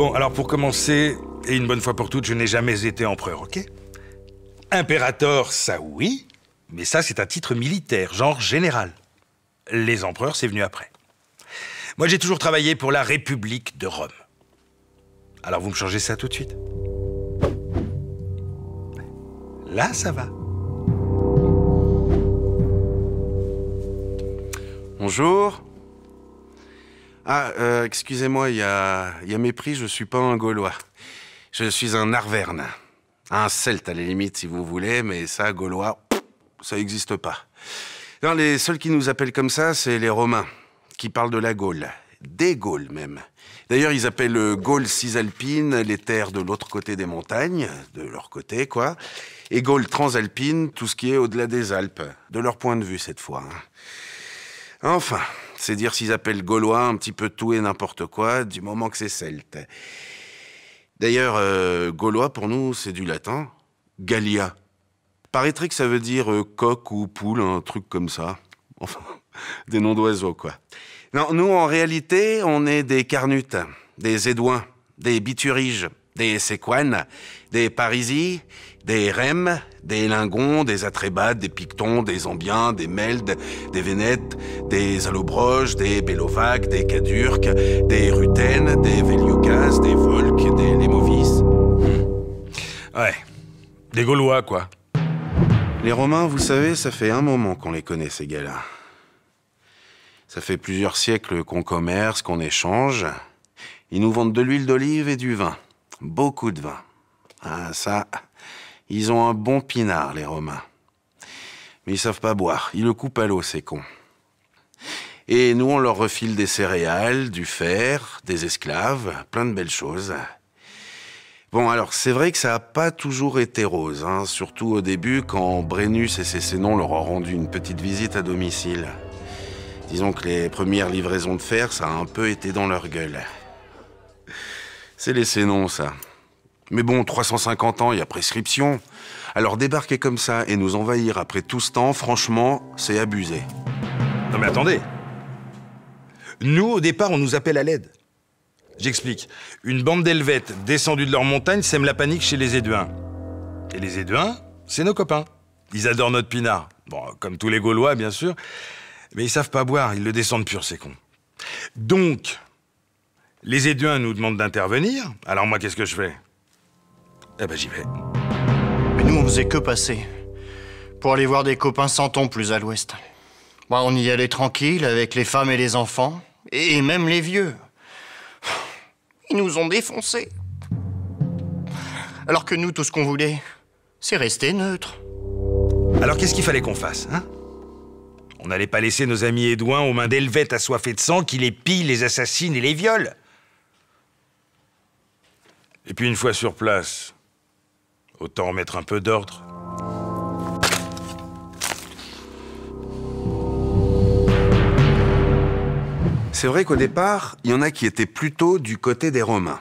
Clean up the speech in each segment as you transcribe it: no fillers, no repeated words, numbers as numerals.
Bon, alors pour commencer, et une bonne fois pour toutes, je n'ai jamais été empereur, ok? Impérator, ça oui, mais ça c'est un titre militaire, genre général. Les empereurs, c'est venu après. Moi, j'ai toujours travaillé pour la République de Rome. Alors vous me changez ça tout de suite. Là, ça va. Bonjour. Ah, excusez-moi, il y a mépris, je suis pas un Gaulois. Je suis un Arverne. Un Celte, à la limite, si vous voulez, mais ça, Gaulois, ça n'existe pas. Non, les seuls qui nous appellent comme ça, c'est les Romains, qui parlent de la Gaule. Des Gaules, même. D'ailleurs, ils appellent Gaule cisalpine les terres de l'autre côté des montagnes, de leur côté, quoi. Et Gaule transalpine, tout ce qui est au-delà des Alpes, de leur point de vue, cette fois. Enfin, c'est dire s'ils appellent Gaulois un petit peu tout et n'importe quoi, du moment que c'est celte. D'ailleurs, Gaulois, pour nous, c'est du latin. Gallia. Paraîtrait que ça veut dire coq ou poule, un truc comme ça. Enfin, des noms d'oiseaux, quoi. Non, nous, en réalité, on est des Carnutes, des Édouins, des Bituriges, des Séquanes, des Parisi, des Rèmes, des Lingons, des Atrébates, des Pictons, des Ambiens, des Meldes, des Vénètes, des Allobroges, des Bélovaques, des Cadurques, des Rutènes, des Véliocas, des Volques, des Lémovis. Ouais, des Gaulois, quoi. Les Romains, vous savez, ça fait un moment qu'on les connaît, ces gars-là. Ça fait plusieurs siècles qu'on commerce, qu'on échange. Ils nous vendent de l'huile d'olive et du vin. Beaucoup de vin. Ah, ça, ils ont un bon pinard, les Romains. Mais ils savent pas boire. Ils le coupent à l'eau, ces cons. Et nous, on leur refile des céréales, du fer, des esclaves, plein de belles choses. Bon, alors, c'est vrai que ça n'a pas toujours été rose, hein, surtout au début, quand Brennus et ses Sénons leur ont rendu une petite visite à domicile. Disons que les premières livraisons de fer, ça a un peu été dans leur gueule. C'est les Sénons, ça. Mais bon, 350 ans, il y a prescription. Alors débarquer comme ça et nous envahir après tout ce temps, franchement, c'est abusé. Non mais attendez. Nous, au départ, on nous appelle à l'aide. J'explique. Une bande d'Helvètes descendus de leur montagne sème la panique chez les Éduins. Et les Éduins, c'est nos copains. Ils adorent notre pinard. Bon, comme tous les Gaulois, bien sûr. Mais ils savent pas boire, ils le descendent pur, ces cons. Donc, les Éduins nous demandent d'intervenir. Alors moi, qu'est-ce que je fais? Eh ben, j'y vais. Mais nous, on faisait que passer. Pour aller voir des copains 100 ans plus à l'ouest. Bon, on y allait tranquille, avec les femmes et les enfants. Et même les vieux. Ils nous ont défoncés. Alors que nous, tout ce qu'on voulait, c'est rester neutre. Alors qu'est-ce qu'il fallait qu'on fasse, hein? On n'allait pas laisser nos amis Édouins aux mains d'Helvètes assoiffés de sang qui les pillent, les assassinent et les violent. Et puis une fois sur place, autant mettre un peu d'ordre. C'est vrai qu'au départ, il y en a qui étaient plutôt du côté des Romains.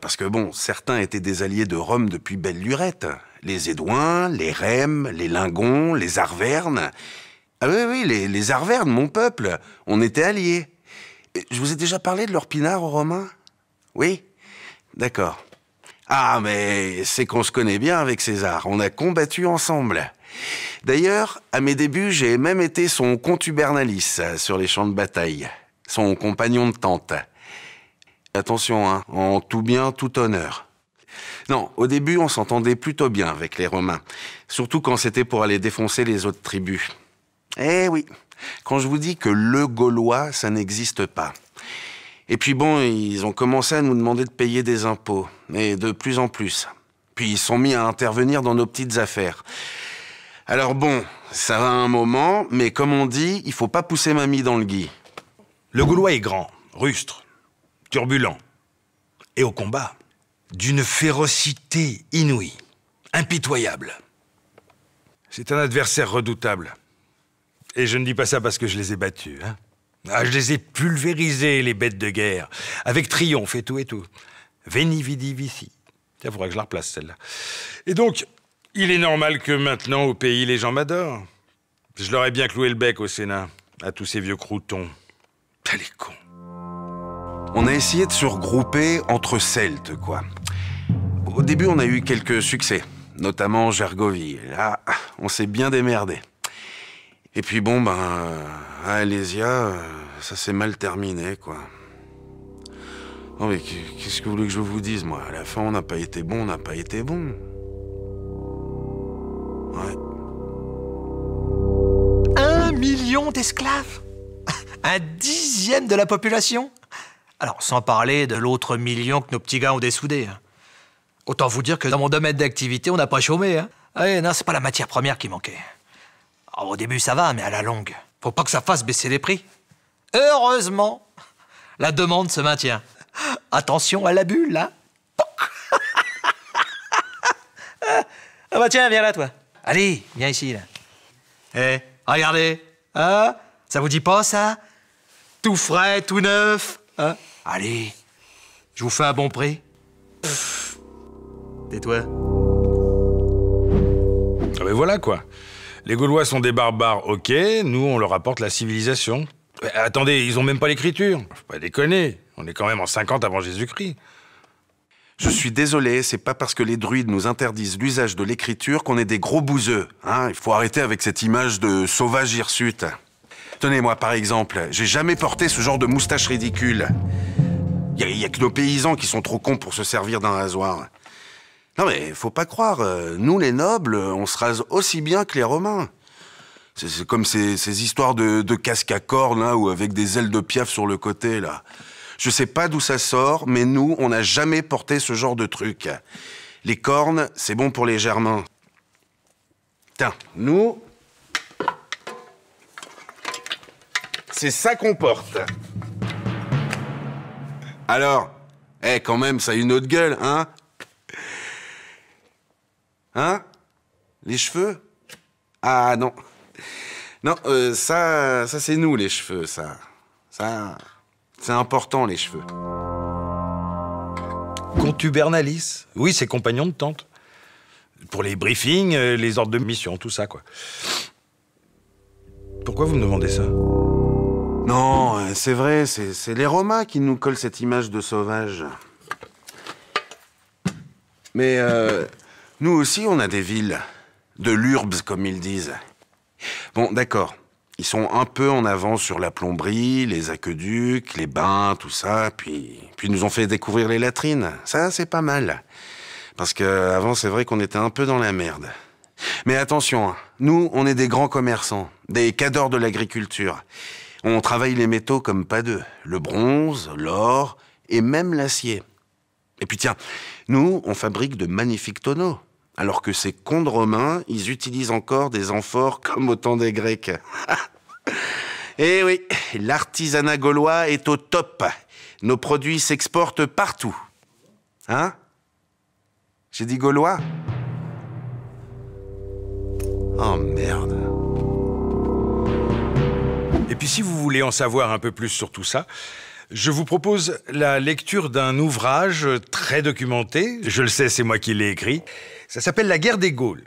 Parce que bon, certains étaient des alliés de Rome depuis belle lurette. Les Édouins, les Rèmes, les Lingons, les Arvernes. Ah oui, les Arvernes, mon peuple, on était alliés. Je vous ai déjà parlé de leur pinard aux Romains? Oui? D'accord. Ah, mais c'est qu'on se connaît bien avec César. On a combattu ensemble. D'ailleurs, à mes débuts, j'ai même été son contubernalis sur les champs de bataille. Son compagnon de tente. Attention, hein, en tout bien, tout honneur. Non, au début, on s'entendait plutôt bien avec les Romains. Surtout quand c'était pour aller défoncer les autres tribus. Eh oui, quand je vous dis que le Gaulois, ça n'existe pas. Et puis bon, ils ont commencé à nous demander de payer des impôts, et de plus en plus. Puis ils sont mis à intervenir dans nos petites affaires. Alors bon, ça va un moment, mais comme on dit, il faut pas pousser mamie dans le gui. Le Gaulois est grand, rustre, turbulent, et au combat, d'une férocité inouïe, impitoyable. C'est un adversaire redoutable. Et je ne dis pas ça parce que je les ai battus, hein. Ah, je les ai pulvérisés, les bêtes de guerre, avec triomphe et tout et tout. Veni, vidi, vici. Il faudra que je la replace, celle-là. Et donc, il est normal que maintenant, au pays, les gens m'adorent. Je leur ai bien cloué le bec au Sénat, à tous ces vieux croutons. Ah, les cons. On a essayé de se regrouper entre Celtes, quoi. Au début, on a eu quelques succès, notamment Gergovie. Là, on s'est bien démerdé. Et puis bon, à Alésia, ça s'est mal terminé, quoi. Non mais qu'est-ce que vous voulez que je vous dise, moi? À la fin, on n'a pas été bon, on n'a pas été bon. Ouais. 1 million d'esclaves? Un dixième de la population? Alors, sans parler de l'autre million que nos petits gars ont dessoudé. Autant vous dire que dans mon domaine d'activité, on n'a pas chômé. Hein. Ouais, non, c'est pas la matière première qui manquait. Alors, au début, ça va, mais à la longue, faut pas que ça fasse baisser les prix. Heureusement, la demande se maintient. Attention à la bulle, là. Ah bah tiens, viens là, toi. Allez, viens ici, là. Eh, regardez. Hein? Ça vous dit pas, ça? Tout frais, tout neuf. Hein? Allez, je vous fais un bon prix. Tais-toi. Ah ben voilà, quoi. Les Gaulois sont des barbares, ok, nous, on leur apporte la civilisation. Attendez, ils ont même pas l'écriture. Faut pas déconner, on est quand même en 50 avant Jésus-Christ. Je suis désolé, c'est pas parce que les druides nous interdisent l'usage de l'écriture qu'on est des gros bouseux. Hein, il faut arrêter avec cette image de sauvage hirsute. Tenez, moi, par exemple, j'ai jamais porté ce genre de moustache ridicule. Il y a que nos paysans qui sont trop cons pour se servir d'un rasoir. Non mais, faut pas croire, nous les nobles, on se rase aussi bien que les Romains. C'est comme ces histoires de casque à cornes, là, ou avec des ailes de piaf sur le côté, là. Je sais pas d'où ça sort, mais nous, on n'a jamais porté ce genre de truc. Les cornes, c'est bon pour les Germains. Tiens, nous... c'est ça qu'on porte. Alors, quand même, ça a une autre gueule, hein? Hein? Les cheveux? Ah, non. Non, ça c'est nous, les cheveux, ça. C'est important, les cheveux. Contubernalis. Oui, c'est compagnon de tante. Pour les briefings, les ordres de mission, tout ça, quoi. Pourquoi vous me demandez ça? Non, c'est vrai, c'est les Romains qui nous collent cette image de sauvage. Mais nous aussi, on a des villes. De l'urbs, comme ils disent. Bon, d'accord. Ils sont un peu en avance sur la plomberie, les aqueducs, les bains, tout ça, puis ils nous ont fait découvrir les latrines. Ça, c'est pas mal. Parce qu'avant, c'est vrai qu'on était un peu dans la merde. Mais attention, nous, on est des grands commerçants, des cadors de l'agriculture. On travaille les métaux comme pas deux. Le bronze, l'or et même l'acier. Et puis tiens, nous, on fabrique de magnifiques tonneaux. Alors que ces cons de Romains, ils utilisent encore des amphores comme au temps des Grecs. Eh oui, l'artisanat gaulois est au top. Nos produits s'exportent partout. Hein? J'ai dit gaulois? Oh merde. Et puis si vous voulez en savoir un peu plus sur tout ça, je vous propose la lecture d'un ouvrage très documenté. Je le sais, c'est moi qui l'ai écrit. Ça s'appelle La guerre des Gaules.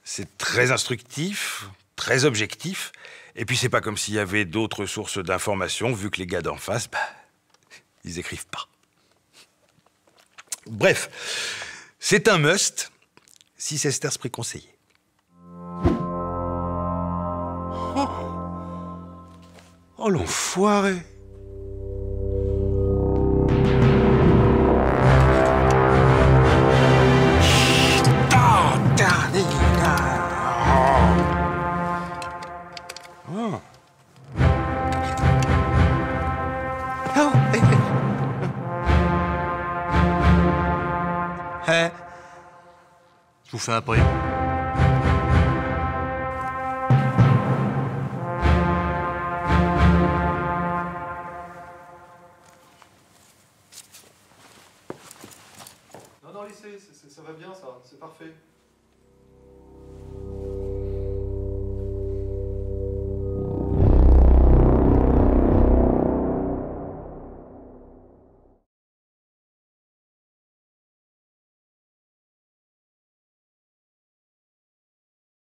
C'est très instructif, très objectif. Et puis c'est pas comme s'il y avait d'autres sources d'informations, vu que les gars d'en face, ils écrivent pas. Bref, c'est un must, si Sestersprit conseillé. Oh l'enfoiré! Je vous fais un prix. Non, lycée, ça va bien, ça, c'est parfait.